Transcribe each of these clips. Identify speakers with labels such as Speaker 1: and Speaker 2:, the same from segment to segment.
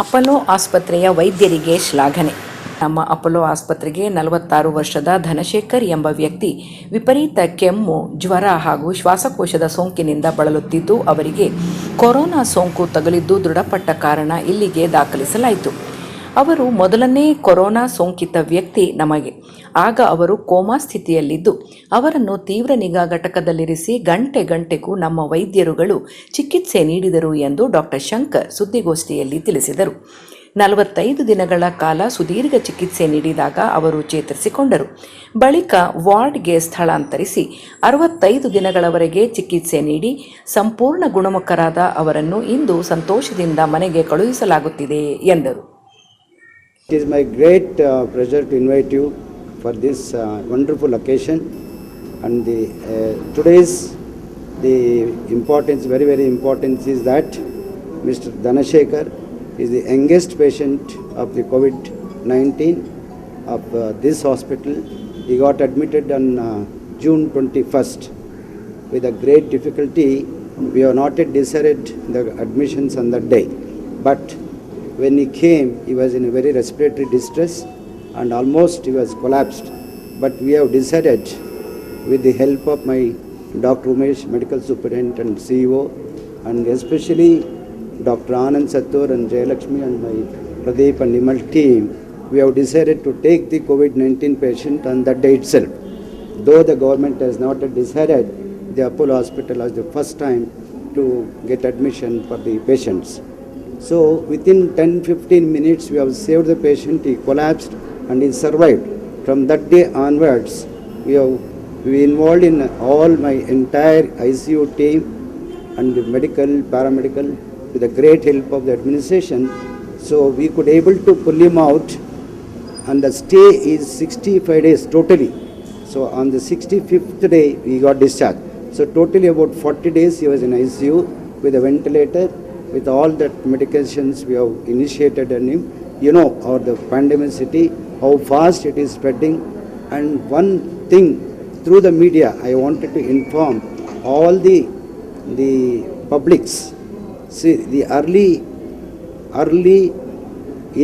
Speaker 1: Apollo ಆಸ್ಪತ್ರೆಯ ವೈದ್ಯರಿಗೆ ಶ್ಲಾಘನೆ. ನಮ್ಮ ಅಪೋಲೋ ಆಸ್ಪತ್ರೆಗೆ 46 ವರ್ಷದ ಧನಶೇಖರ್ ಎಂಬ ವ್ಯಕ್ತಿ ವಿಪರೀತ ಕೆಮ್ಮು, ಜ್ವರ ಹಾಗೂ ಶ್ವಾಸಕೋಶದ ಸೋಂಕಿನಿಂದ ಬಳಲುತ್ತಿದ್ದು, ಅವರಿಗೆ ಕೊರೋನಾ ಸೋಂಕು ತಗುಲಿದ್ದು ದೃಢಪಟ್ಟ ಕಾರಣ ಇಲ್ಲಿಗೆ ದಾಖಲಿಸಲಾಯಿತು. ಅವರು ಮೊದಲನೇ ಕೊರೋನಾ ಸೋಂಕಿತ ವ್ಯಕ್ತಿ ನಮಗೆ. ಆಗ ಅವರು ಕೋಮಾ ಸ್ಥಿತಿಯಲ್ಲಿದ್ದು ಅವರನ್ನು ತೀವ್ರ ನಿಗಾ ಘಟಕದಲ್ಲಿರಿಸಿ ಗಂಟೆಗೂ ನಮ್ಮ ವೈದ್ಯರುಗಳು ಚಿಕಿತ್ಸೆ ನೀಡಿದರು ಎಂದು ಡಾಕ್ಟರ್ ಶಂಕರ್ ಸುದ್ದಿಗೋಷ್ಠಿಯಲ್ಲಿ ತಿಳಿಸಿದರು. 45 ದಿನಗಳ ಕಾಲ ಸುದೀರ್ಘ ಚಿಕಿತ್ಸೆ ನೀಡಿದಾಗ ಅವರು ಚೇತರಿಸಿಕೊಂಡರು. ಬಳಿಕ ವಾರ್ಡ್ಗೆ ಸ್ಥಳಾಂತರಿಸಿ 65 ದಿನಗಳವರೆಗೆ ಚಿಕಿತ್ಸೆ ನೀಡಿ ಸಂಪೂರ್ಣ ಗುಣಮುಖರಾದ ಅವರನ್ನು ಇಂದು ಸಂತೋಷದಿಂದ ಮನೆಗೆ ಕಳುಹಿಸಲಾಗುತ್ತಿದೆ ಎಂದರು.
Speaker 2: It is my great pleasure to invite you for this wonderful occasion, and today's the importance, very importance, is that Mr. Dhanashekhar is the youngest patient of the COVID-19 of this hospital. He got admitted on June 21st with a great difficulty. We have not yet decided the admissions on that day, but when he came, he was in a very respiratory distress and almost he was collapsed. But we have decided, with the help of my Dr. Umesh, Medical Superintendent and CEO, and especially Dr. Anand Sattur and Jayalakshmi and my Pradeep and Nimal team, we have decided to take the COVID-19 patient on that day itself. Though the government has not yet decided, the Apollo Hospital was the first time to get admission for the patients. So within 10-15 minutes we have saved the patient. He collapsed and he survived. From that day onwards, we involved in all my entire ICU team and the medical, paramedical, with the great help of the administration. So we could able to pull him out, and the stay is 65 days totally. So on the 65th day we got discharged. So totally about 40 days he was in ICU with a ventilator, with all that medications we have initiated on him. You know, the pandemicity, how fast it is spreading. And one thing, through the media, I wanted to inform all the publics. See, the early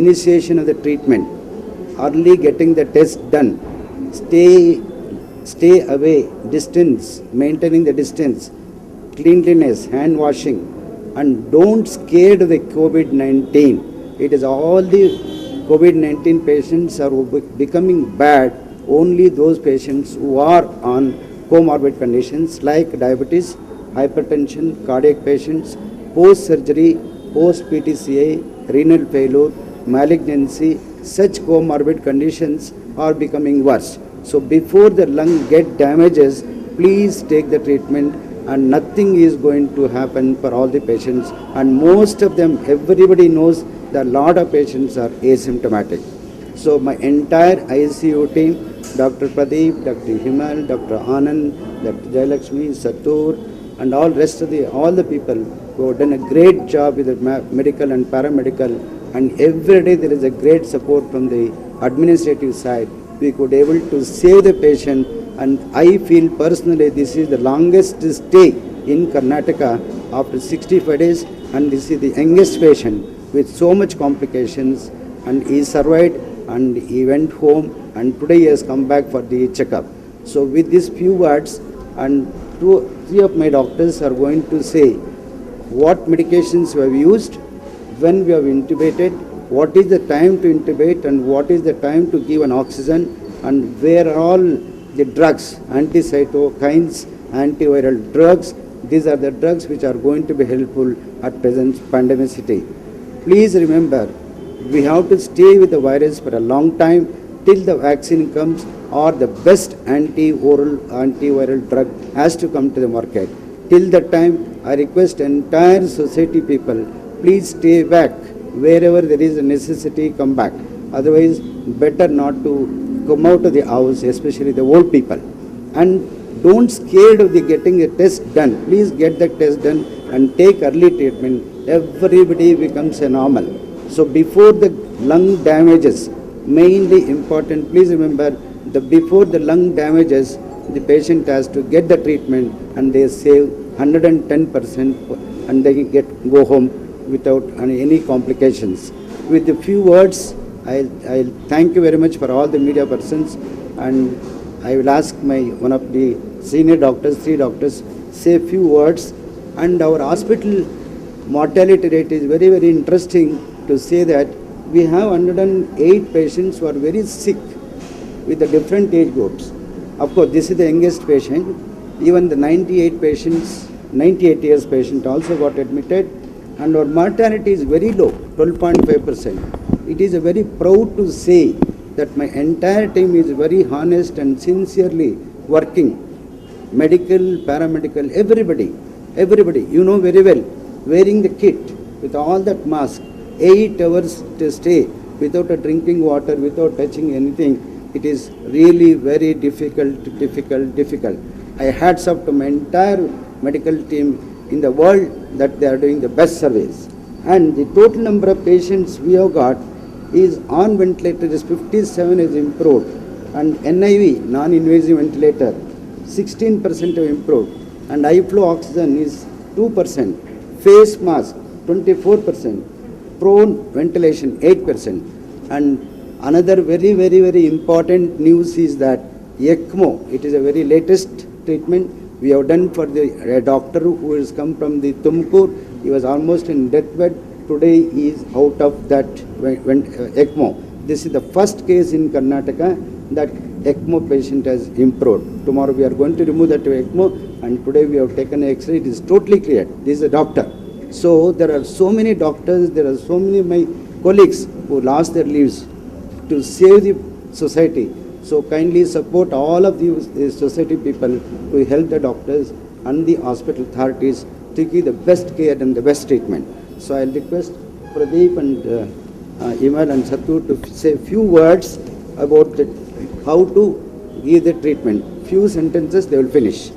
Speaker 2: initiation of the treatment, early getting the test done, stay away, distance, maintaining the distance, cleanliness, hand washing, and don't scared of the COVID-19. It is all the COVID-19 patients are becoming bad. Only those patients who are on comorbid conditions like diabetes, hypertension, cardiac patients, post-surgery, post-PTCA, renal failure, malignancy, such comorbid conditions are becoming worse. So before the lung get damages, please take the treatment, and nothing is going to happen for all the patients. And most of them, everybody knows that a lot of patients are asymptomatic. So my entire ICU team, Dr. Pradeep, Dr. Himal, Dr. Anand, Dr. Jayalakshmi, Sattur, and all rest of all the people who have done a great job with the medical and paramedical, and every day there is a great support from the administrative side. We could able to save the patient, and I feel personally this is the longest stay in Karnataka after 65 days, and this is the youngest patient with so much complications, and he survived and he went home, and today he has come back for the checkup. So with these few words, and 2-3 of my doctors are going to say what medications we have used, when we have intubated, what is the time to intubate and what is the time to give an oxygen, and where are all the drugs, anticytokines, antiviral drugs. These are the drugs which are going to be helpful at present pandemicity. Please remember, we have to stay with the virus for a long time till the vaccine comes, or the best antiviral drug has to come to the market. Till that time, I request entire society people, please stay back. Wherever there is a necessity, come back. Otherwise, better not to come out of the house, especially the old people. And don't scared of the getting a test done. Please get the test done and take early treatment. Everybody becomes a normal. So before the lung damages, mainly important, please remember, before the lung damages, the patient has to get the treatment and they save 110% and they go home without any complications. With a few words, I'll thank you very much for all the media persons, and I will ask one of the senior doctors, 3 doctors, say a few words. And our hospital mortality rate is very, very interesting to say that we have 108 patients who are very sick with the different age groups. Of course, this is the youngest patient. Even the 98 years patient also got admitted, and our mortality is very low, 12.5%. It is a very proud to say that my entire team is very honest and sincerely working. Medical, paramedical, everybody, you know very well, wearing the kit with all that mask, 8 hours to stay without a drinking water, without touching anything. It is really very difficult. I hats off to my entire medical team in the world that they are doing the best service. And the total number of patients we have got is on ventilator is 57 is improved, and NIV, non-invasive ventilator, 16% have improved, and high flow oxygen is 2%, face mask 24%, prone ventilation 8%. And another very important news is that ECMO, it is a very latest treatment we have done for the doctor who has come from the Tumkur. He was almost in deathbed. Today he is out of that ECMO. This is the first case in Karnataka that ECMO patient has improved. Tomorrow we are going to remove that ECMO, and today we have taken X-ray. It is totally cleared. This is a doctor. So there are so many doctors, there are so many my colleagues who lost their lives to save the society. So kindly support all of the society people to help the doctors and the hospital authorities to give the best care and the best treatment. So I will request Pradeep and Imal and Sattu to say a few words about how to give the treatment. Few sentences they will finish.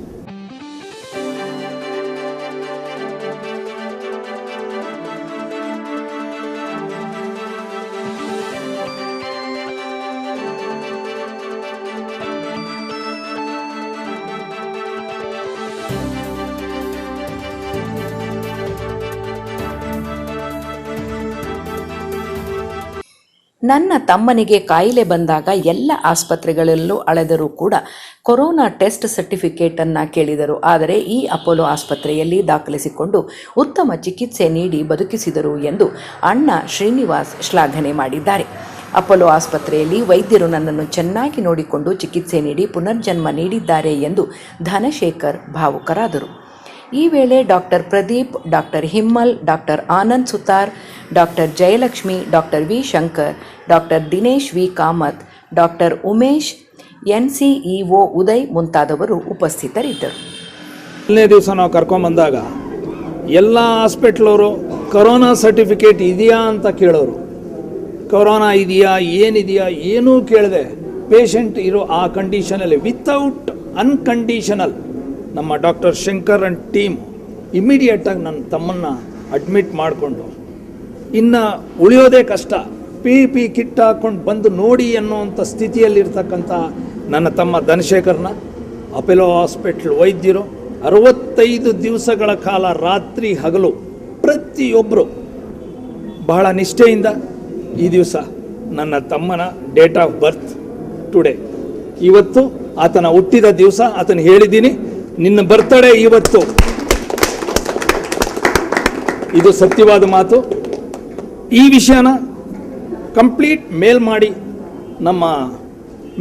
Speaker 1: ನನ್ನ ತಮ್ಮನಿಗೆ ಕಾಯಿಲೆ ಬಂದಾಗ ಎಲ್ಲ ಆಸ್ಪತ್ರೆಗಳಲ್ಲೂ ಅಳೆದರೂ ಕೂಡ corona test ಸರ್ಟಿಫಿಕೇಟನ್ನು ಕೇಳಿದರು. ಆದರೆ ಈ ಅಪೋಲೋ ಆಸ್ಪತ್ರೆಯಲ್ಲಿ ದಾಖಲಿಸಿಕೊಂಡು ಉತ್ತಮ ಚಿಕಿತ್ಸೆ ನೀಡಿ ಬದುಕಿಸಿದರು ಎಂದು ಅಣ್ಣ ಶ್ರೀನಿವಾಸ್ ಶ್ಲಾಘನೆ ಮಾಡಿದ್ದಾರೆ. ಅಪೋಲೋ ಆಸ್ಪತ್ರೆಯಲ್ಲಿ ವೈದ್ಯರು ನನ್ನನ್ನು ಚೆನ್ನಾಗಿ ನೋಡಿಕೊಂಡು ಚಿಕಿತ್ಸೆ ನೀಡಿ ಪುನರ್ಜನ್ಮ ನೀಡಿದ್ದಾರೆ ಎಂದು ಧನಶೇಖರ್ ಭಾವುಕರಾದರು. ಈ ವೇಳೆ doctor Pradeep, doctor Himmal, doctor Anand Sutar, doctor Jayalakshmi, doctor V Shankar, doctor Dinesh V Kamath, doctor Umesh, NCEO Uday ಮುಂತಾದವರು ಉಪಸ್ಥಿತರಿದ್ದರು.
Speaker 3: ಮೊದಲನೇ ದಿವಸ ನಾವು ಕರ್ಕೊಂಬಂದಾಗ ಎಲ್ಲ ಹಾಸ್ಪಿಟ್ಲವರು ಕೊರೋನಾ ಸರ್ಟಿಫಿಕೇಟ್ ಇದೆಯಾ ಅಂತ ಕೇಳೋರು. ಕೊರೋನಾ ಇದೆಯಾ, ಏನಿದೆಯಾ, ಏನೂ ಕೇಳದೆ ಪೇಷಂಟ್ ಇರೋ ಆ ಕಂಡೀಷನಲ್ಲಿ ವಿತೌಟ್ ಅನ್ಕಂಡೀಷನಲ್ ನಮ್ಮ ಡಾಕ್ಟರ್ ಶಂಕರ್ ಆ್ಯಂಡ್ ಟೀಮ್ ಇಮಿಡಿಯೇಟಾಗಿ ನನ್ನ ತಮ್ಮನ್ನು ಅಡ್ಮಿಟ್ ಮಾಡಿಕೊಂಡು, ಇನ್ನು ಉಳಿಯೋದೇ ಕಷ್ಟ, ಪಿ ಕಿಟ್ ಹಾಕ್ಕೊಂಡು ಬಂದು ನೋಡಿ ಅನ್ನೋವಂಥ ಸ್ಥಿತಿಯಲ್ಲಿರ್ತಕ್ಕಂಥ ನನ್ನ ತಮ್ಮ ಧನಶೇಖರ್ನ ಅಪೋಲೋ ಹಾಸ್ಪಿಟ್ಲ್ ವೈದ್ಯರು 65 ದಿವಸಗಳ ಕಾಲ ರಾತ್ರಿ ಹಗಲು ಪ್ರತಿಯೊಬ್ಬರು ಬಹಳ ನಿಷ್ಠೆಯಿಂದ ಈ ದಿವಸ ನನ್ನ ತಮ್ಮನ ಡೇಟ್ ಆಫ್ ಬರ್ತ್ ಟುಡೇ, ಇವತ್ತು ಆತನ ಹುಟ್ಟಿದ ದಿವಸ. ಆತನ ಹೇಳಿದ್ದೀನಿ, ನಿನ್ನ ಬರ್ತಡೇ ಇವತ್ತು. ಇದು ಸತ್ಯವಾದ ಮಾತು. ಈ ವಿಷಯನ ಕಂಪ್ಲೀಟ್ ಮೇಲ್ ಮಾಡಿ ನಮ್ಮ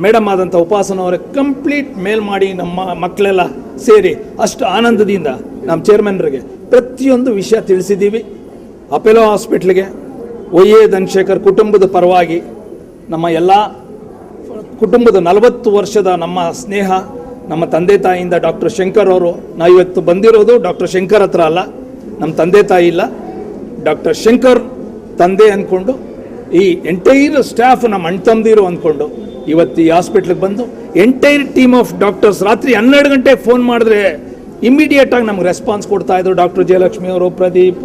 Speaker 3: ಮೇಡಮ್ ಆದಂಥ ಉಪಾಸನವರೇ ಕಂಪ್ಲೀಟ್ ಮೇಲ್ ಮಾಡಿ ನಮ್ಮ ಮಕ್ಕಳೆಲ್ಲ ಸೇರಿ ಅಷ್ಟು ಆನಂದದಿಂದ ನಮ್ಮ ಚೇರ್ಮನ್ರಿಗೆ ಪ್ರತಿಯೊಂದು ವಿಷಯ ತಿಳಿಸಿದ್ದೀವಿ. ಅಪೋಲೋ ಹಾಸ್ಪಿಟ್ಲಿಗೆ OA ಧನಶೇಖರ್ ಕುಟುಂಬದ ಪರವಾಗಿ ನಮ್ಮ ಎಲ್ಲ ಕುಟುಂಬದ 40 ವರ್ಷದ ನಮ್ಮ ಸ್ನೇಹ, ನಮ್ಮ ತಂದೆ ತಾಯಿಯಿಂದ ಡಾಕ್ಟರ್ ಶಂಕರ್ ಅವರು, ನಾವಿವತ್ತು ಬಂದಿರೋದು ಡಾಕ್ಟರ್ ಶಂಕರ್ ಹತ್ರ ಅಲ್ಲ, ನಮ್ಮ ತಂದೆ ತಾಯಿ ಇಲ್ಲ, ಡಾಕ್ಟರ್ ಶಂಕರ್ ತಂದೆ ಅಂದ್ಕೊಂಡು ಈ ಎಂಟೈರ್ ಸ್ಟಾಫ್ ನಮ್ಮ ಅಣ್ಣ ತಮ್ಮದಿರು ಅಂದ್ಕೊಂಡು ಇವತ್ತು ಈ ಹಾಸ್ಪಿಟ್ಲಿಗೆ ಬಂದು ಎಂಟೈರ್ ಟೀಮ್ ಆಫ್ ಡಾಕ್ಟರ್ಸ್ ರಾತ್ರಿ 12 ಗಂಟೆಗೆ ಫೋನ್ ಮಾಡಿದ್ರೆ ಇಮ್ಮಿಡಿಯೇಟಾಗಿ ನಮ್ಗೆ ರೆಸ್ಪಾನ್ಸ್ ಕೊಡ್ತಾಯಿದ್ರು. ಡಾಕ್ಟರ್ ಜಯಲಕ್ಷ್ಮಿ ಅವರು, ಪ್ರದೀಪ್,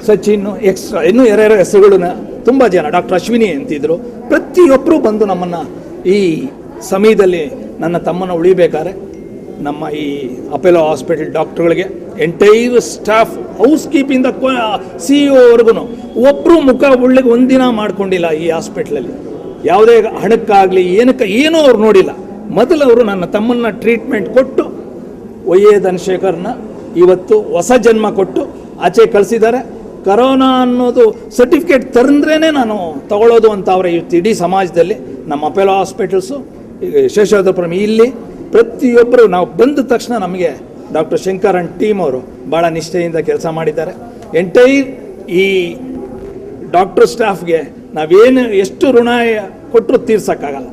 Speaker 3: ಸಚಿನ್, ಎಕ್ಸ್ಟ್ರಾ ಇನ್ನೂ ಯಾರ್ಯಾರ ಹೆಸರುಗಳನ್ನ ತುಂಬ ಜನ, ಡಾಕ್ಟರ್ ಅಶ್ವಿನಿ ಅಂತಿದ್ರು. ಪ್ರತಿಯೊಬ್ಬರು ಬಂದು ನಮ್ಮನ್ನು ಈ ಸಮಯದಲ್ಲಿ ನನ್ನ ತಮ್ಮನ ಉಳಿಬೇಕಾದ್ರೆ ನಮ್ಮ ಈ ಅಪೋಲೋ ಹಾಸ್ಪಿಟಲ್ ಡಾಕ್ಟ್ರುಗಳಿಗೆ, ಎಂಟೈರ್ ಸ್ಟಾಫ್, ಹೌಸ್ ಕೀಪಿಂದ CEO ಒಬ್ಬರು ಮುಖ ಒಳ್ಳೆಗೆ ಒಂದಿನ ಮಾಡ್ಕೊಂಡಿಲ್ಲ ಈ ಹಾಸ್ಪಿಟ್ಲಲ್ಲಿ. ಯಾವುದೇ ಹಣಕ್ಕಾಗಲಿ ಏನೂ ಅವ್ರು ನೋಡಿಲ್ಲ. ಮೊದಲು ಅವರು ನನ್ನ ತಮ್ಮನ್ನ ಟ್ರೀಟ್ಮೆಂಟ್ ಕೊಟ್ಟು ವೈ.ಎ. ಧನಶೇಖರ್ನ ಇವತ್ತು ಹೊಸ ಜನ್ಮ ಕೊಟ್ಟು ಆಚೆ ಕಳಿಸಿದ್ದಾರೆ. ಕರೋನಾ ಅನ್ನೋದು ಸರ್ಟಿಫಿಕೇಟ್ ತಂದ್ರೇ ನಾನು ತಗೊಳ್ಳೋದು ಅಂತ ಅವರ ಇವತ್ತು ಇಡೀ ಸಮಾಜದಲ್ಲಿ ನಮ್ಮ ಅಪೋಲೋ ಹಾಸ್ಪಿಟಲ್ಸು, ಶೇಷಾದ್ರಿಪುರಂ, ಇಲ್ಲಿ ಪ್ರತಿಯೊಬ್ಬರು ನಾವು ಬಂದ ತಕ್ಷಣ ನಮಗೆ ಡಾಕ್ಟರ್ ಶಂಕರ್ ಅಂಡ್ ಟೀಮ್ ಅವರು ಭಾಳ ನಿಷ್ಠೆಯಿಂದ ಕೆಲಸ ಮಾಡಿದ್ದಾರೆ. ಎಂಟೈರ್ ಈ ಡಾಕ್ಟರ್ ಸ್ಟಾಫ್ಗೆ ನಾವೇನು ಎಷ್ಟು ಋಣ ಕೊಟ್ಟರು ತೀರ್ಸೋಕ್ಕಾಗಲ್ಲ.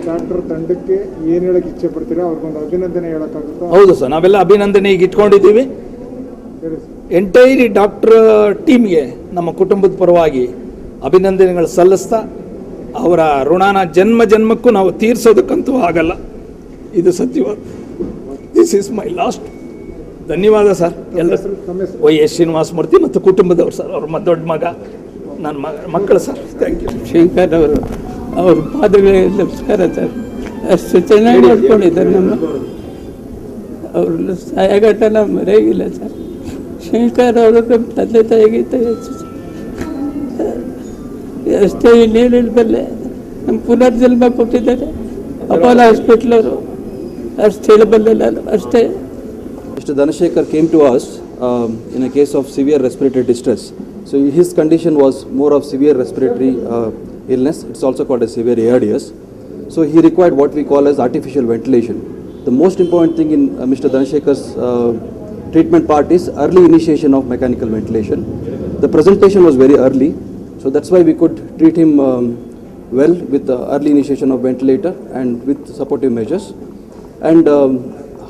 Speaker 4: ಡಾಕ್ಟರ್ ತಂಡಕ್ಕೆ ಏನು ಹೇಳಕ್ಕೆ ಇಚ್ಛೆ ಪಡ್ತೀರಾ? ಅವ್ರಿಗೊಂದು ಅಭಿನಂದನೆ ಹೇಳಕ್ಕಾಗುತ್ತಾ?
Speaker 3: ಹೌದು ಸರ್, ನಾವೆಲ್ಲ ಅಭಿನಂದನೆ ಈಗ ಇಟ್ಕೊಂಡಿದ್ದೀವಿ. ಎಂಟೈರ್ ಡಾಕ್ಟರ್ ಟೀಮ್ಗೆ ನಮ್ಮ ಕುಟುಂಬದ ಪರವಾಗಿ ಅಭಿನಂದನೆಗಳು ಸಲ್ಲಿಸ್ತಾ, ಅವರ ಋಣನ ಜನ್ಮಕ್ಕೂ ನಾವು ತೀರ್ಸೋದಕ್ಕಂತೂ ಆಗಲ್ಲ, ಇದು ಸತ್ಯವಾದ. This is my last. ಧನ್ಯವಾದ ಸರ್ ಎಲ್ಲ. ವೈ.ಎಸ್. ಶ್ರೀನಿವಾಸಮೂರ್ತಿ ಮತ್ತು ಕುಟುಂಬದವರು ಸರ್, ಅವ್ರ ದೊಡ್ಡ ಮಗ, ನನ್ನ ಮಕ್ಕಳು ಸರ್. Thank you.
Speaker 5: ಶಂಕರ್ ಅವರು ಅವ್ರ ಪಾದಗಳಿಗೆ ನಮಸ್ಕಾರ ಸರ್. ಅಷ್ಟು ಚೆನ್ನಾಗಿ ನೋಡ್ಕೊಂಡಿದ್ದಾರೆ ನಮ್ಮ. ಅವ್ರ ಸಾಯಗಟ್ಟ ನಾವು ಮರೆಯಾಗಿಲ್ಲ ಸರ್. ಶಂಕರ್ ಅವರು ನಮ್ಮ ತಂದೆ ತಾಯಿಗಿಂತ ಹೆಚ್ಚು ಅಷ್ಟೇ, ಇನ್ನೇನು ಹೇಳಬಲ್ಲೆ. ನಮ್ಮ ಪುನರ್ಜನ್ಮ ಕೊಟ್ಟಿದ್ದಾರೆ ಅಪೋಲೋ ಹಾಸ್ಪಿಟ್ಲ್ ಅವರು, ಅಷ್ಟು ಹೇಳಬಲ್ಲೆ ನಾನು ಅಷ್ಟೇ.
Speaker 6: Mr. Dhanashekhar came to us in a case of severe respiratory distress. So his condition was more of severe respiratory illness. It's also called as severe ARDS. So he required what we call as artificial ventilation. The most important thing in Mr. Dhanashekhar's treatment part is early initiation of mechanical ventilation. The presentation was very early, so that's why we could treat him well with the early initiation of ventilator and with supportive measures. And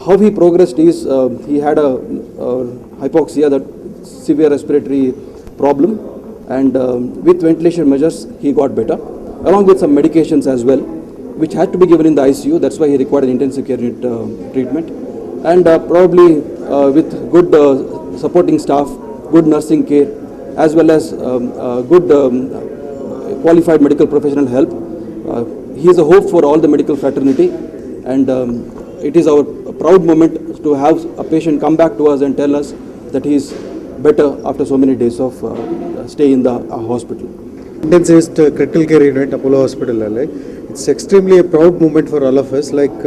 Speaker 6: how he progressed is he had a hypoxia, that severe respiratory problem, and with ventilation measures he got better, along with some medications as well, which had to be given in the ICU. That's why he required an intensive care unit treatment, and probably with good supporting staff, good nursing care, as well as good qualified medical professional help. He is a hope for all the medical fraternity, and it is our proud moment to have a patient come back to us and tell us that he is better after so many days of stay in the hospital.
Speaker 4: Intensivist critical care unit Apollo Hospital alli. It's extremely a proud moment for all of us. Like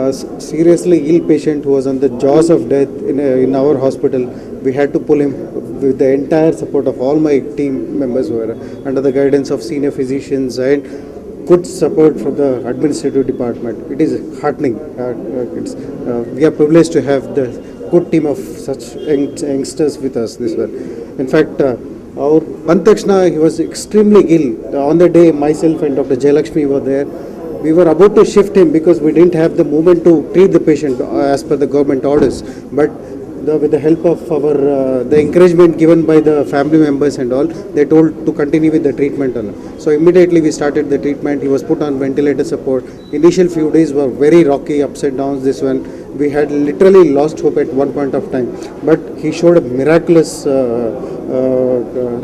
Speaker 4: a seriously ill patient who was on the jaws of death in our hospital. We had to pull him with the entire support of all my team members who were under the guidance of senior physicians and good support from the administrative department. It is heartening. We are privileged to have the good team of such youngsters with us this way. In fact, our Pantakshna, he was extremely ill. On the day, myself and Dr. Jayalakshmi were there. We were about to shift him because we didn't have the movement to treat the patient as per the government orders. But with the help of our the encouragement given by the family members and all, they told to continue with the treatment. So immediately we started the treatment. He was put on ventilator support. Initial few days were very rocky, ups and downs. This one we had literally lost hope at one point of time, but he showed a miraculous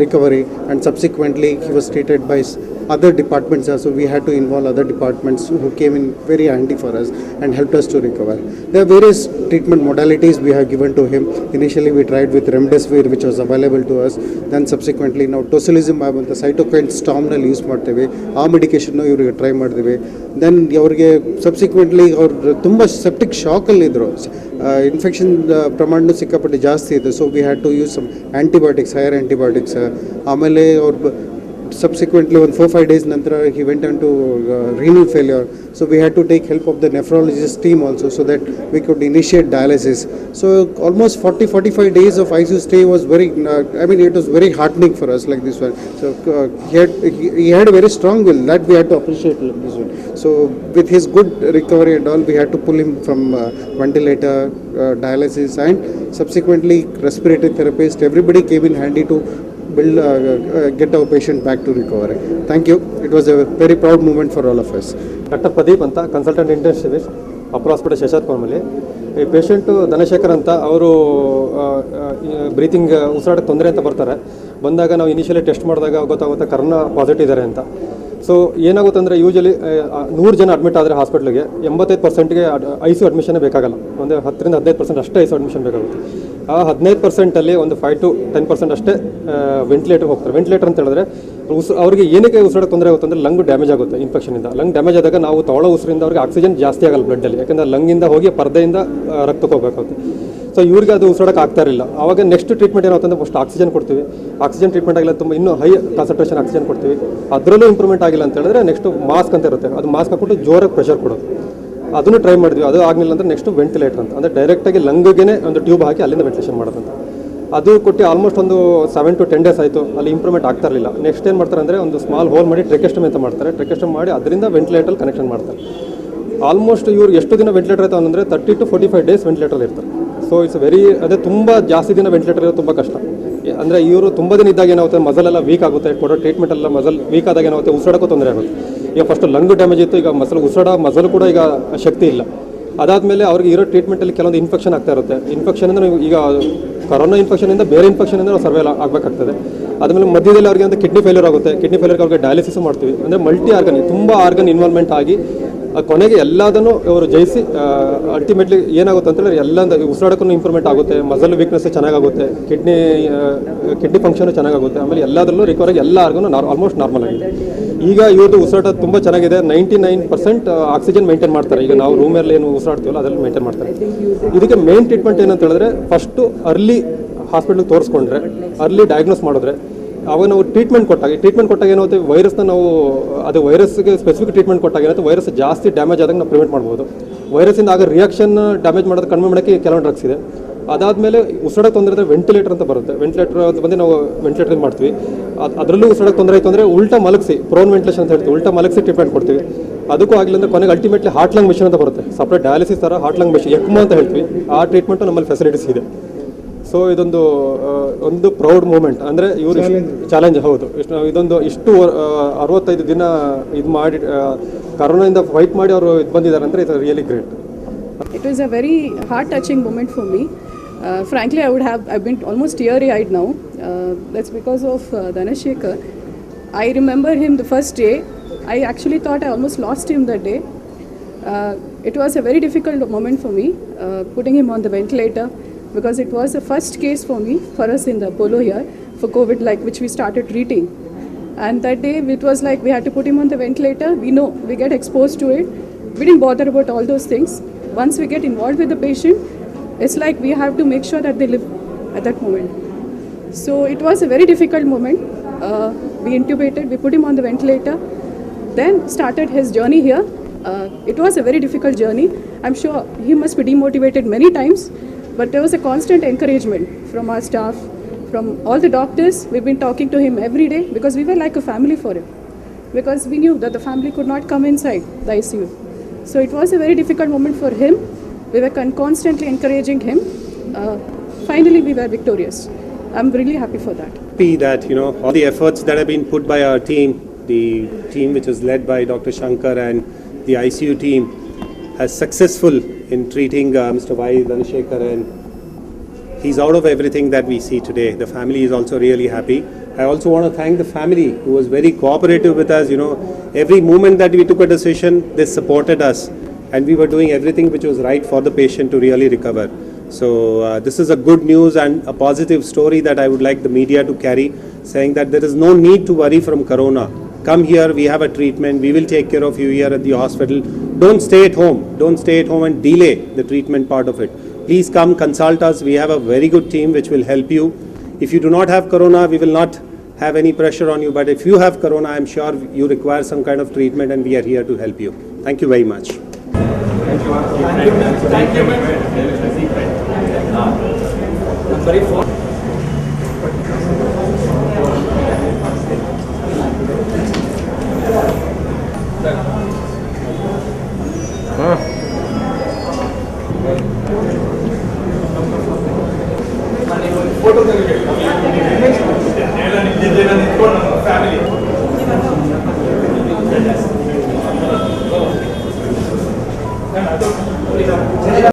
Speaker 4: recovery, and subsequently he was treated by other departments. So we had to involve other departments who came in very handy for us and helped us to recover. There are various treatment modalities we have given to him. Initially we tried with remdesivir, which was available to us. Then subsequently now tocilizumab and the cytokine storm ನಲ್ಲಿ use ಮಾಡ್ತೇವೆ. ಆ medication ಇವರಿಗೆ try ಮಾಡಿದ್ವಿ. Then ಅವರಿಗೆ subsequently ಅವ್ರು ತುಂಬ septic ಶಾಕಲ್ಲಿದ್ದರು. Infection ಪ್ರಮಾಣ ಸಿಕ್ಕಾಪಟ್ಟೆ ಜಾಸ್ತಿ ಇದೆ. So we had to use some antibiotics, higher antibiotics. ಆಮೇಲೆ ಅವ್ರು subsequently on 4-5 days ನಂತರ he went into renal failure, so we had to take help of the nephrologist team also so that we could initiate dialysis. So almost 40-45 days of ICU stay was very it was very heartening for us like this one. So he had a very strong will, that we had to appreciate this one. So with his good recovery and all, we had to pull him from ventilator, dialysis, and subsequently respiratory therapist. Everybody came in handy to get our patient back to recovery. Thank you. It was a very proud moment for all of us.
Speaker 7: Doctor Pradeep ಅಂತ, consultant intensivist, Apollo hospital ಶೇಷಾದ್ರಿಪುರಮಲ್ಲಿ. ಈ patient Dhanasekhar ಅಂತ, ಅವರು breathing ಉಸಿರಾಟಕ್ಕೆ ತೊಂದರೆ ಅಂತ ಬರ್ತಾರೆ. ಬಂದಾಗ ನಾವು initially test ಮಾಡಿದಾಗ ಗೊತ್ತಾಗುತ್ತೆ ಕರೋನಾ ಪಾಸಿಟಿವ್ ಇದ್ದಾರೆ ಅಂತ. ಸೊ ಏನಾಗುತ್ತೆ ಅಂದರೆ ಯೂಶಲಿ 100 ಜನ ಅಡ್ಮಿಟ್ ಆದರೆ ಹಾಸ್ಪಿಟ್ಲಿಗೆ 85%ಗೆ ICU ಅಡ್ಮಿಷನ್ನೇ ಬೇಕಾಗಲ್ಲ. ಒಂದು 10-15% ಅಷ್ಟೇ ICU ಅಡ್ಮಿಷನ್ ಬೇಕಾಗುತ್ತೆ. ಆ 15%ಅಲ್ಲಿ ಒಂದು 5-10% ಅಷ್ಟೇ ವೆಂಟಿಲೇಟರ್ ಹೋಗ್ತಾರೆ. ವೆಂಟಿಲೇಟರ್ ಅಂತ ಹೇಳಿದ್ರೆ ಅವ್ರಿಗೆ ಏನಕ್ಕೆ ಉಸಿರಾಟ ತೊಂದರೆ ಆಗುತ್ತೆ ಅಂದರೆ ಲಂಗ್ ಡ್ಯಾಮೇಜ್ ಆಗುತ್ತೆ ಇನ್ಫೆಕ್ಷನಿಂದ. ಲಂಗ್ ಡ್ಯಾಮೇಜ್ ಆದಾಗ ನಾವು ತಗೊಳ್ಳೋ ಉಸಿರಿಂದ ಅವ್ರಿಗೆ ಆಕ್ಸಿಜನ್ ಜಾಸ್ತಿ ಆಗಲ್ಲ ಬ್ಲಡ್ಡಲ್ಲಿ, ಯಾಕಂದರೆ ಲಂಗಿಂದ ಹೋಗಿ ಪರದೆಯಿಂದ ರಕ್ತಕ್ಕೆ ಹೋಗಬೇಕಾಗುತ್ತೆ. ಸೊ ಇವ್ರಿಗೆ ಅದು ಉಸಿರಾಡಕ್ಕೆ ಆಗ್ತಾ ಇರಲಿಲ್ಲ. ಆವಾಗ ನೆಕ್ಸ್ಟ್ ಟ್ರೀಟ್ಮೆಂಟ್ ಏನಾಗುತ್ತೆ ಅಂದರೆ ಫಸ್ಟ್ ಆಕ್ಸಿಜನ್ ಕೊಡ್ತೀವಿ. ಆಕ್ಸಿಜನ್ ಟ್ರೀಟ್ಮೆಂಟ್ ಆಗಿಲ್ಲ, ತುಂಬ ಇನ್ನೂ ಹೈ ಕಾನ್ಸಂಟ್ರೇಷನ್ ಆಕ್ಸಿಜನ್ ಕೊಡ್ತೀವಿ. ಅದರಲ್ಲೂ ಇಂಪ್ರೂವ್ಮೆಂಟ್ ಆಗಿಲ್ಲ ಅಂತ ಹೇಳಿದ್ರೆ ನೆಕ್ಸ್ಟ್ ಮಾಸ್ಕ್ ಅಂತ ಇರುತ್ತೆ, ಅದು ಮಾಸ್ಕ್ ಹಾಕ್ಬಿಟ್ಟು ಜೋರಾಗಿ ಪ್ರೆಷರ್ ಕೊಡೋದು. ಅದನ್ನು ಟ್ರೈ ಮಾಡಿದ್ವಿ, ಅದು ಆಗಲಿಲ್ಲ ಅಂದರೆ ನೆಕ್ಸ್ಟ್ ವೆಂಟಿಲೇಟರ್ ಅಂತ, ಅಂದರೆ ಡೈರೆಕ್ಟಾಗಿ ಲಂಗ್ಗೆ ಒಂದು ಟ್ಯೂಬ್ ಹಾಕಿ ಅಲ್ಲಿಂದ ವೆಂಟಿಲೇಷನ್ ಮಾಡೋದಂತ. ಅದು ಕೊಟ್ಟು ಆಲ್ಮೋಸ್ಟ್ ಒಂದು 7 to 10 days ಆಯಿತು, ಅಲ್ಲಿ ಇಂಪ್ರೂವ್ಮೆಂಟ್ ಆಗ್ತಾ ಇರಲಿಲ್ಲ. ನೆಕ್ಸ್ಟ್ ಏನು ಮಾಡ್ತಾರೆ ಅಂದರೆ ಒಂದು ಸ್ಮಾಲ್ ಹೋಲ್ ಮಾಡಿ ಟ್ರೆಕೆಸ್ಟಮಿ ಅಂತ ಮಾಡ್ತಾರೆ. ಟ್ರೆಕೆಸ್ಟಮಿ ಮಾಡಿ ಅದರಿಂದ ವೆಂಟಿಲೇಟರ್ ಕನೆಕ್ಷನ್ ಮಾಡ್ತಾರೆ. ಆಲ್ಮೋಸ್ಟ್ ಇವ್ರು ಎಷ್ಟು ದಿನ ವೆಂಟಿಲೇಟರ್ ಆಯ್ತು ಅಂದರೆ 30 to 45 days ವೆಂಟಿಲೇಟರ್ ಇರ್ತಾರೆ. ಸೊ ಇಟ್ಸ್ ವೆರಿ, ಅದೇ ತುಂಬ ಜಾಸ್ತಿ ದಿನ ವೆಂಟಿಲೇಟರ್ ಇರೋದು ತುಂಬ ಕಷ್ಟ. ಅಂದರೆ ಇವರು ತುಂಬ ದಿನ ಇದ್ದಾಗ ಏನಾಗುತ್ತೆ, ಮಸಲೆಲ್ಲ ವೀಕ್ ಆಗುತ್ತೆ, ಕೊಡೋ ಟ್ರೀಟ್ಮೆಂಟ್ ಎಲ್ಲ ಮಸಲ್ ವೀಕ್ ಆದಾಗ ಏನಾಗುತ್ತೆ, ಉಸಿರಾಡೋಕ್ಕೂ ತೊಂದರೆ ಆಗುತ್ತೆ. ಈಗ ಫಸ್ಟ್ ಲಂಗ್ ಡ್ಯಾಮೇಜ್ ಇತ್ತು, ಈಗ ಮಸಲು ಕೂಡ ಈಗ ಶಕ್ತಿ ಇಲ್ಲ. ಅದಾದಮೇಲೆ ಅವ್ರಿಗೆ ಇರೋ ಟ್ರೀಟ್ಮೆಂಟಲ್ಲಿ ಕೆಲವೊಂದು ಇನ್ಫೆಕ್ಷನ್ ಆಗ್ತಾ ಇರುತ್ತೆ. ಇನ್ಫೆಕ್ಷನ್ ಅಂದರೆ ಈಗ ಕೊರೋನಾ ಇನ್ಫೆಕ್ಷನಿಂದ ಬೇರೆ ಇನ್ಫೆಕ್ಷನಿಂದ ನಾವು ಸರ್ವೇ ಆಗಬೇಕಾಗ್ತದೆ. ಅದಾದಮೇಲೆ ಮಧ್ಯದಲ್ಲಿ ಅವ್ರಿಗೆ ಅಂತ ಕಿಡ್ನಿ ಫೇಲ್ಯೂರ್ ಆಗುತ್ತೆ. ಕಿಡ್ನಿ ಫೇಲ್ಯೂರ್ಗೆ ಅವ್ರಿಗೆ ಡಯಾಲಿಸಿಸ್ ಮಾಡ್ತೀವಿ. ಅಂದರೆ ಮಲ್ಟಿ ಆರ್ಗನ್, ತುಂಬ ಆರ್ಗನ್ ಇನ್ವಾಲ್ವ್ಮೆಂಟ್ ಆಗಿ ಕೊನೆಗೆ ಎಲ್ಲದನ್ನು ಅವರು ಜಯಿಸಿ ಅಲ್ಟಿಮೇಟ್ಲಿ ಏನಾಗುತ್ತೆ ಅಂತೇಳಿದ್ರೆ ಎಲ್ಲ ಉಸಿರಾಡಕ್ಕೂ ಇಂಪ್ರೂವ್ಮೆಂಟ್ ಆಗುತ್ತೆ, ಮಸಲ್ ವೀಕ್ನೆಸ್ ಚೆನ್ನಾಗಾಗುತ್ತೆ, ಕಿಡ್ನಿ ಫಂಕ್ಷನ್ ಚೆನ್ನಾಗಾಗುತ್ತೆ. ಆಮೇಲೆ ಎಲ್ಲದರಲ್ಲೂ ರಿಕವರ್ ಆಗಿ ಎಲ್ಲ ಆರ್ಗನು ಆಲ್ಮೋಸ್ಟ್ ನಾರ್ಮಲ್ ಆಗಿದೆ. ಈಗ ಇವ್ರದ್ದು ಉಸಿರಾಟ ತುಂಬ ಚೆನ್ನಾಗಿದೆ. 99% ಆಕ್ಸಿಜನ್ ಮೇಂಟೈನ್ ಮಾಡ್ತಾರೆ. ಈಗ ನಾವು ರೂಮಲ್ಲಿ ಏನು ಉಸಿರಾಡ್ತೀವಲ್ಲ ಅದರಲ್ಲಿ ಮೇಂಟೈನ್ ಮಾಡ್ತಾರೆ. ಇದಕ್ಕೆ ಮೇನ್ ಟ್ರೀಟ್ಮೆಂಟ್ ಏನಂತ ಹೇಳಿದ್ರೆ ಫಸ್ಟು ಅರ್ಲಿ ಹಾಸ್ಪಿಟ್ಲಿಗೆ ತೋರಿಸ್ಕೊಂಡ್ರೆ, ಅರ್ಲಿ ಡಯಾಗ್ನೋಸ್ ಮಾಡಿದ್ರೆ, ಅವಾಗ ನಾವು ಟ್ರೀಟ್ಮೆಂಟ್ ಕೊಟ್ಟಾಗ ಏನಾಗುತ್ತೆ, ವೈರಸ್ನ ನಾವು ಅದು ವೈರಸ್ಗೆ ಸ್ಪೆಸಿಫಿಕ್ ಟ್ರೀಟ್ಮೆಂಟ್ ಕೊಟ್ಟಾಗ ಏನಾಗುತ್ತೆ, ವೈರಸ್ ಜಾಸ್ತಿ ಡ್ಯಾಮೇಜ್ ಆದಾಗ ನಾವು ಪ್ರಿವೆಂಟ್ ಮಾಡ್ಬೋದು. ವೈರಸ್ಸಿಂದ ಆಗ ರಿಯಾಕ್ಷನ್ ಡ್ಯಾಮೇಜ್ ಮಾಡೋದು ಕಡಿಮೆ ಮಾಡೋಕ್ಕೆ ಕೆಲವೊಂದು ಡ್ರಗ್ಸ್ ಇದೆ. ಅದಾದಮೇಲೆ ಉಸಿರಾಡಕ್ಕೆ ತೊಂದರೆ ಇದ್ದರೆ ವೆಂಟಿಲೇಟರ್ ಅಂತ ಬರುತ್ತೆ. ವೆಂಟಿಲೇಟರ್ ಅಂತ ಬಂದು ನಾವು ವೆಂಟಿಲೇಟರ್ ಮಾಡ್ತೀವಿ. ಅದರಲ್ಲೂ ಉಸಿರಾಡಕ್ಕೆ ತೊಂದರೆ ಆಯಿತು ಅಂದರೆ ಉಲ್ಟಾ ಮಲಗಿಸಿ, ಪ್ರೋನ್ ವೆಂಟಿಲೇಷನ್ ಅಂತ ಹೇಳ್ತೀವಿ, ಉಲ್ಟಾ ಮಲಗಿಸಿ ಟ್ರೀಟ್ಮೆಂಟ್ ಕೊಡ್ತೀವಿ. ಅದಕ್ಕೂ ಆಗಿಲ್ಲ ಅಂದರೆ ಕೊನೆಗೆ ಅಲ್ಟಿಮೇಟ್ಲಿ ಹಾರ್ಟ್ ಲಂಗ್ ಮಿಷನ್ ಅಂತ ಬರುತ್ತೆ, ಸಪ್ರೇಟ್ ಡಯಾಲಿಸಿಸ್ ಥರ ಹಾರ್ಟ್ ಲಂಗ್ ಮಿಷನ್, ಎಕ್ಮೋ ಅಂತ ಹೇಳ್ತೀವಿ. ಆ ಟ್ರೀಟ್ಮೆಂಟು ನಮ್ಮಲ್ಲಿ ಫೆಸಿಲಿಟೀಸ್ ಇದೆ. ಸೊ ಇದೊಂದು ಒಂದು ಪ್ರೌಡ್ ಮೂಮೆಂಟ್, ಅಂದರೆ ಇವರು ಚಾಲೆಂಜ್. ಹೌದು, ಇದೊಂದು ಇಷ್ಟು 65 ದಿನ ಇದು ಮಾಡಿ ಕರೋನಾದಿಂದ ಫೈಟ್ ಮಾಡಿ ಅವರು ಇದು ಬಂದಿದ್ದಾರೆ ಅಂದರೆ it's really great.
Speaker 8: It was a very heart-touching moment for me. Frankly, I've been almost teary-eyed now. That's because of Dhanashekhar. I remember him the first day. I actually thought I almost lost him that day. It was a very difficult moment for me, putting him on the ventilator, because it was the first case for us in the Apollo here for COVID, like which we started treating. And that day it was like we had to put him on the ventilator. We know we get exposed to it. We didn't bother about all those things. Once we get involved with the patient, it's like we have to make sure that they live at that moment. So it was a very difficult moment. We intubated, we put him on the ventilator, then started his journey here. It was a very difficult journey. I'm sure he must be demotivated many times, but there was a constant encouragement from our staff, from all the doctors. We've been talking to him every day because we were like a family for him, because we knew that the family could not come inside the ICU. So it was a very difficult moment for him. We were constantly encouraging him. Finally, we were victorious. I'm really happy for that.
Speaker 9: Happy that, you know, all the efforts that have been put by our team, the team which was led by Dr. Shankar and the ICU team, has successful in treating Mr. Y. Dhanashekhar, and he's out of everything that we see today. The family is also really happy. I also want to thank the family who was very cooperative with us. You know, every moment that we took a decision, they supported us, and we were doing everything which was right for the patient to really recover. So this is a good news and a positive story that I would like the media to carry, saying that there is no need to worry from corona. Come here, we have a treatment, we will take care of you here at the hospital. Don't stay at home. Don't stay at home and delay the treatment part of it. Please come consult us. We have a very good team which will help you. If you do not have corona, we will not have any pressure on you. But if you have corona, I am sure you require some kind of treatment, and we are here to help you. Thank you very much.
Speaker 3: Photo